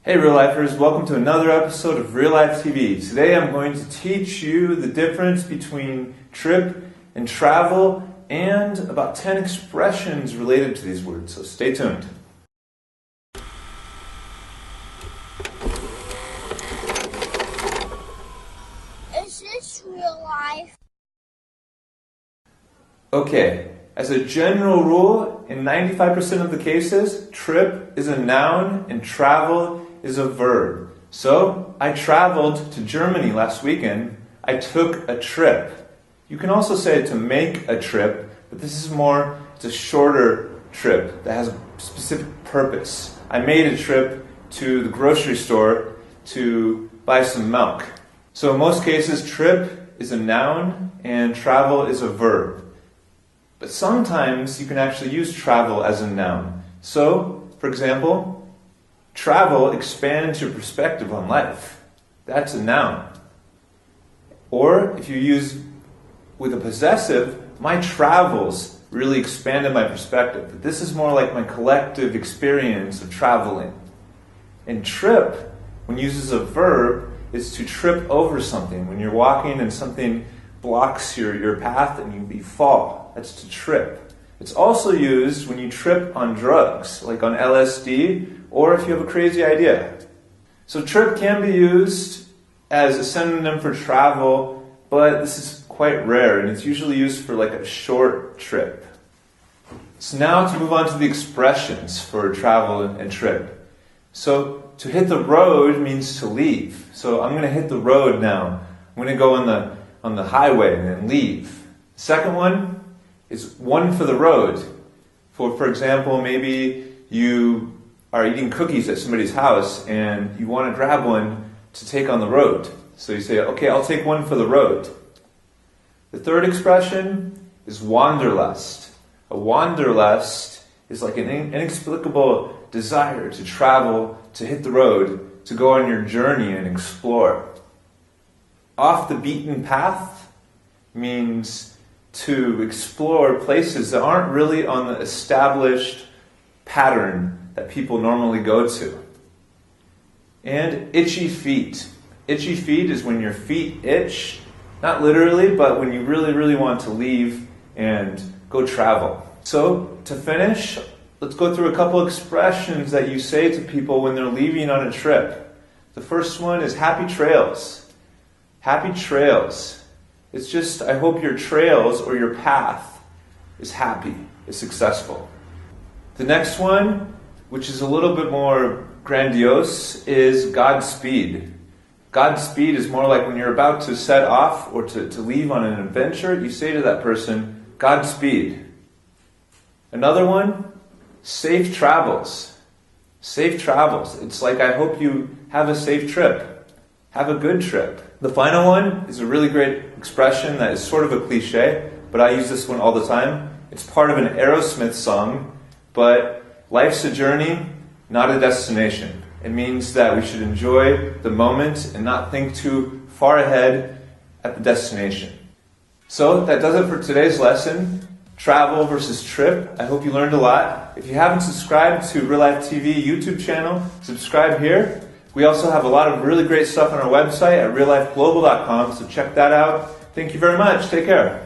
Hey Real Lifers, welcome to another episode of Real Life TV. Today I'm going to teach you the difference between trip and travel and about 10 expressions related to these words, so stay tuned. Is this real life? Okay, as a general rule, in 95% of the cases, trip is a noun and travel is a verb. So, I traveled to Germany last weekend. I took a trip. You can also say to make a trip, but this is more, it's a shorter trip that has a specific purpose. I made a trip to the grocery store to buy some milk. So in most cases, trip is a noun and travel is a verb. But sometimes you can actually use travel as a noun. So, for example, travel expands your perspective on life. That's a noun. Or if you use with a possessive, my travels really expanded my perspective. But this is more like my collective experience of traveling. And trip, when used as a verb, is to trip over something. When you're walking and something blocks your path and you fall. That's to trip. It's also used when you trip on drugs, like on LSD, or if you have a crazy idea. So trip can be used as a synonym for travel, but this is quite rare, and it's usually used for like a short trip. So now to move on to the expressions for travel and trip. So to hit the road means to leave. So I'm going to hit the road now. I'm going to go on the highway and then leave. The second one is one for the road. For example, maybe you are eating cookies at somebody's house and you want to grab one to take on the road. So you say, okay, I'll take one for the road. The third expression is wanderlust. A wanderlust is like an inexplicable desire to travel, to hit the road, to go on your journey and explore. Off the beaten path means to explore places that aren't really on the established pattern that people normally go to. And itchy feet. Itchy feet is when your feet itch, not literally, but when you really, really want to leave and go travel. So, to finish, let's go through a couple expressions that you say to people when they're leaving on a trip. The first one is happy trails. Happy trails. It's just, I hope your trails or your path is happy, is successful. The next one, which is a little bit more grandiose, is Godspeed. Godspeed is more like when you're about to set off or to leave on an adventure, you say to that person, Godspeed. Another one, safe travels. Safe travels. It's like, I hope you have a safe trip. Have a good trip. The final one is a really great expression that is sort of a cliche, but I use this one all the time. It's part of an Aerosmith song, but life's a journey, not a destination. It means that we should enjoy the moment and not think too far ahead at the destination. So that does it for today's lesson, travel versus trip. I hope you learned a lot. If you haven't subscribed to Real Life TV YouTube channel, subscribe here. We also have a lot of really great stuff on our website at reallifeglobal.com, so check that out. Thank you very much. Take care.